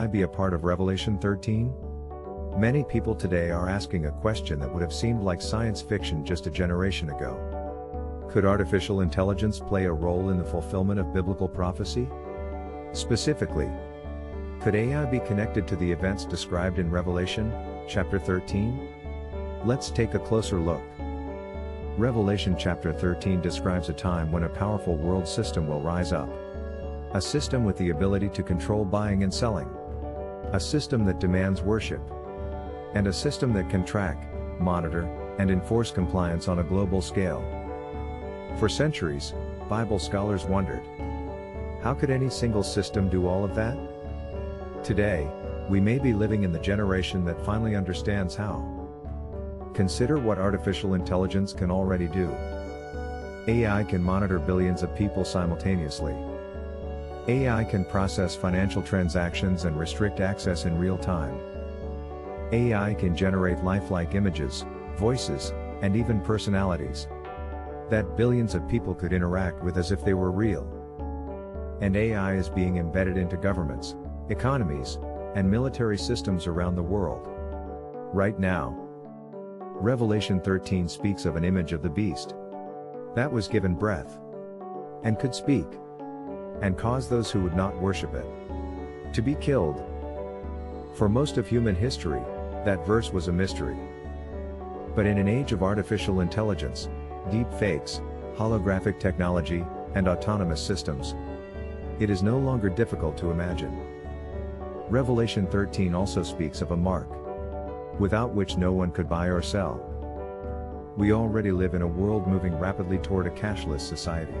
AI be a part of Revelation 13? Many people today are asking a question that would have seemed like science fiction just a generation ago. Could artificial intelligence play a role in the fulfillment of biblical prophecy? Specifically, could AI be connected to the events described in Revelation, chapter 13? Let's take a closer look. Revelation chapter 13 describes a time when a powerful world system will rise up. A system with the ability to control buying and selling. A system that demands worship. And a system that can track, monitor, and enforce compliance on a global scale. For centuries, Bible scholars wondered, how could any single system do all of that? Today, we may be living in the generation that finally understands how. Consider what artificial intelligence can already do. AI can monitor billions of people simultaneously. AI can process financial transactions and restrict access in real time. AI can generate lifelike images, voices, and even personalities that billions of people could interact with as if they were real. And AI is being embedded into governments, economies, and military systems around the world. Right now, Revelation 13 speaks of an image of the beast that was given breath and could speak and cause those who would not worship it to be killed. For most of human history, that verse was a mystery. But in an age of artificial intelligence, deep fakes, holographic technology, and autonomous systems, it is no longer difficult to imagine. Revelation 13 also speaks of a mark without which no one could buy or sell. We already live in a world moving rapidly toward a cashless society.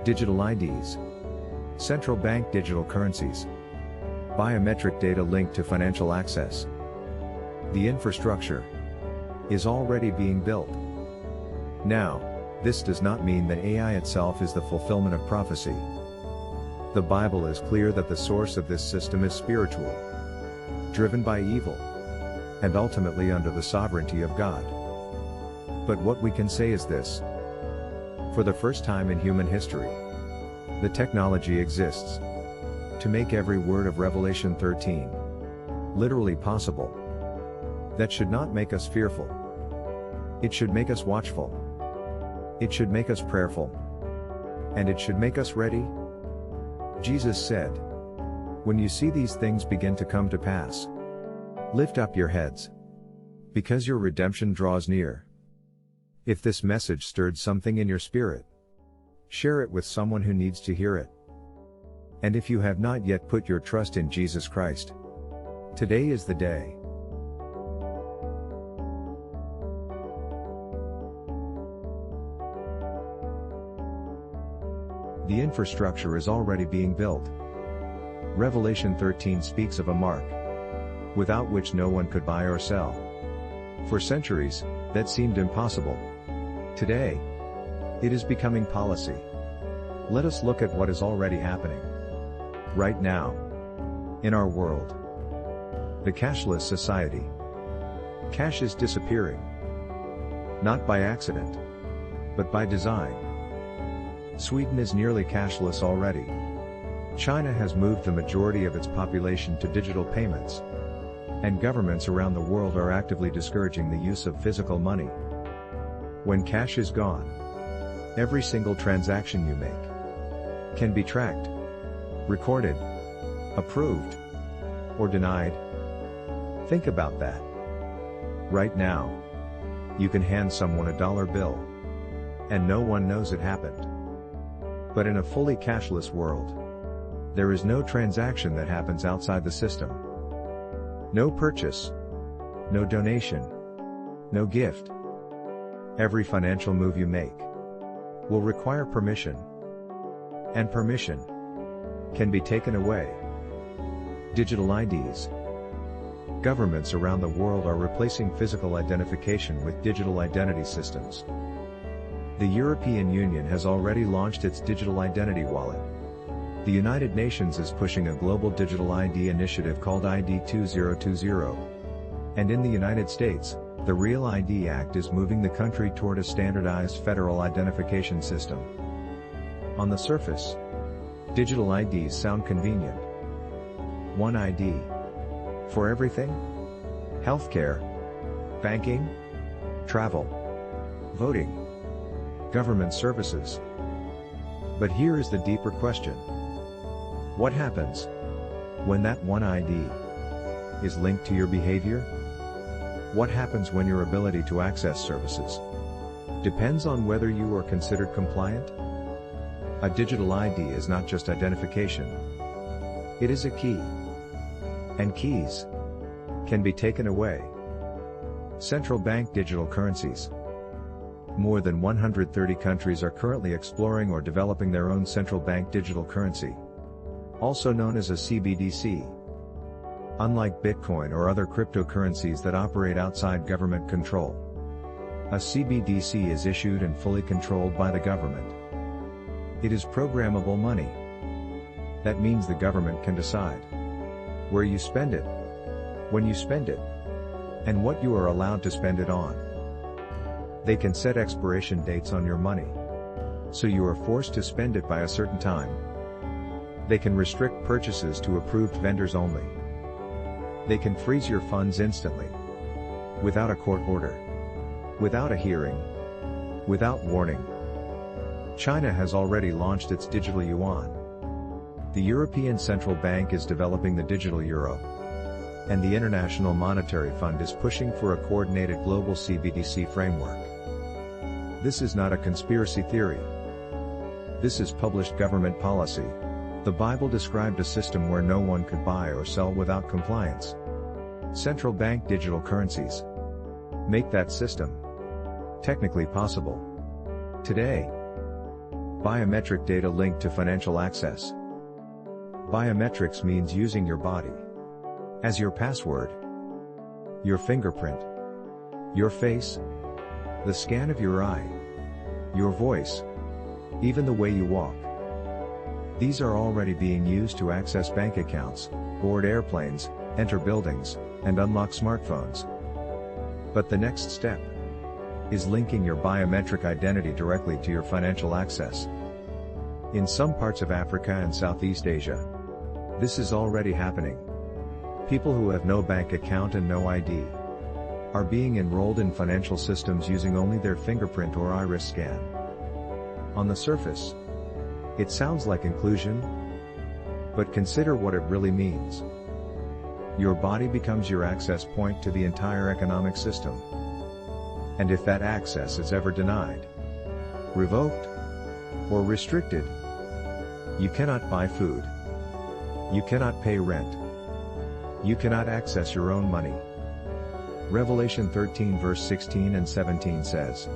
Digital IDs, central bank digital currencies, biometric data linked to financial access. The infrastructure is already being built. Now, this does not mean that AI itself is the fulfillment of prophecy. The Bible is clear that the source of this system is spiritual, driven by evil, and ultimately under the sovereignty of God. But what we can say is this: for the first time in human history, the technology exists to make every word of Revelation 13 literally possible. That should not make us fearful. It should make us watchful. It should make us prayerful. And it should make us ready. Jesus said, "When you see these things begin to come to pass, lift up your heads, because your redemption draws near." If this message stirred something in your spirit, share it with someone who needs to hear it. And if you have not yet put your trust in Jesus Christ, today is the day. The infrastructure is already being built. Revelation 13 speaks of a mark without which no one could buy or sell. For centuries, that seemed impossible. Today, it is becoming policy. Let us look at what is already happening right now in our world. The cashless society. Cash is disappearing. Not by accident, but by design. Sweden is nearly cashless already. China has moved the majority of its population to digital payments. And governments around the world are actively discouraging the use of physical money. When cash is gone, every single transaction you make can be tracked, recorded, approved, or denied. Think about that. Right now, you can hand someone a dollar bill, and no one knows it happened. But in a fully cashless world, there is no transaction that happens outside the system. No purchase, no donation, no gift. Every financial move you make will require permission, and permission can be taken away. Digital IDs. Governments around the world are replacing physical identification with digital identity systems. The European Union has already launched its digital identity wallet. The United Nations is pushing a global digital ID initiative called ID 2020. And in the United States, the Real ID Act is moving the country toward a standardized federal identification system. On the surface, digital IDs sound convenient. One ID. For everything? Healthcare, banking, travel, voting, government services. But here is the deeper question. What happens when that one ID is linked to your behavior? What happens when your ability to access services depends on whether you are considered compliant? A digital ID is not just identification. It is a key. And keys can be taken away. Central bank digital currencies. More than 130 countries are currently exploring or developing their own central bank digital currency, also known as a CBDC. Unlike Bitcoin or other cryptocurrencies that operate outside government control, a CBDC is issued and fully controlled by the government. It is programmable money. That means the government can decide where you spend it, when you spend it, and what you are allowed to spend it on. They can set expiration dates on your money, so you are forced to spend it by a certain time. They can restrict purchases to approved vendors only. They can freeze your funds instantly, without a court order, without a hearing, without warning. China has already launched its digital yuan. The European Central Bank is developing the digital euro, and the International Monetary Fund is pushing for a coordinated global CBDC framework. This is not a conspiracy theory. This is published government policy. The Bible described a system where no one could buy or sell without compliance. Central bank digital currencies make that system technically possible. Today, biometric data linked to financial access. Biometrics means using your body as your password, your fingerprint, your face, the scan of your eye, your voice, even the way you walk. These are already being used to access bank accounts, board airplanes, enter buildings, and unlock smartphones. But the next step is linking your biometric identity directly to your financial access. In some parts of Africa and Southeast Asia, this is already happening. People who have no bank account and no ID are being enrolled in financial systems using only their fingerprint or iris scan. On the surface, it sounds like inclusion, but consider what it really means. Your body becomes your access point to the entire economic system. And if that access is ever denied, revoked, or restricted, you cannot buy food. You cannot pay rent. You cannot access your own money. Revelation 13 verse 16 and 17 says,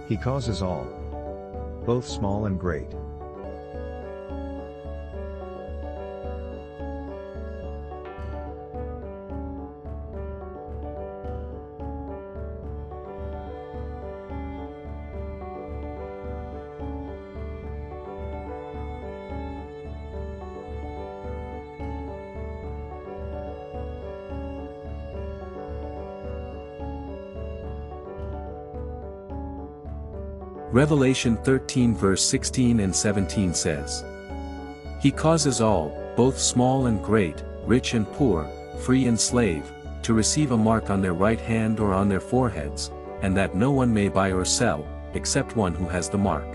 He causes all, both small and great. Revelation 13 verse 16 and 17 says, He causes all, both small and great, rich and poor, free and slave, to receive a mark on their right hand or on their foreheads, and that no one may buy or sell, except one who has the mark.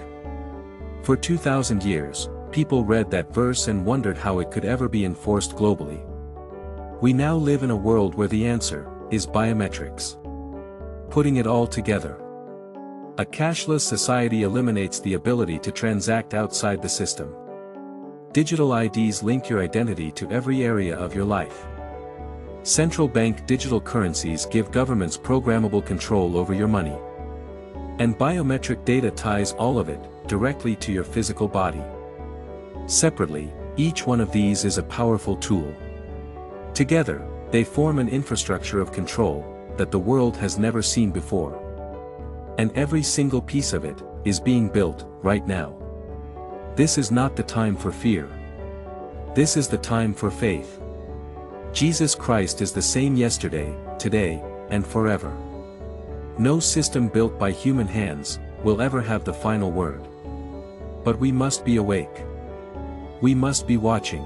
For 2,000 years, people read that verse and wondered how it could ever be enforced globally. We now live in a world where the answer is biometrics. Putting it all together, a cashless society eliminates the ability to transact outside the system. Digital IDs link your identity to every area of your life. Central bank digital currencies give governments programmable control over your money. And biometric data ties all of it directly to your physical body. Separately, each one of these is a powerful tool. Together, they form an infrastructure of control that the world has never seen before. And every single piece of it is being built right now. This is not the time for fear. This is the time for faith. Jesus Christ is the same yesterday, today, and forever. No system built by human hands will ever have the final word. But we must be awake. We must be watching.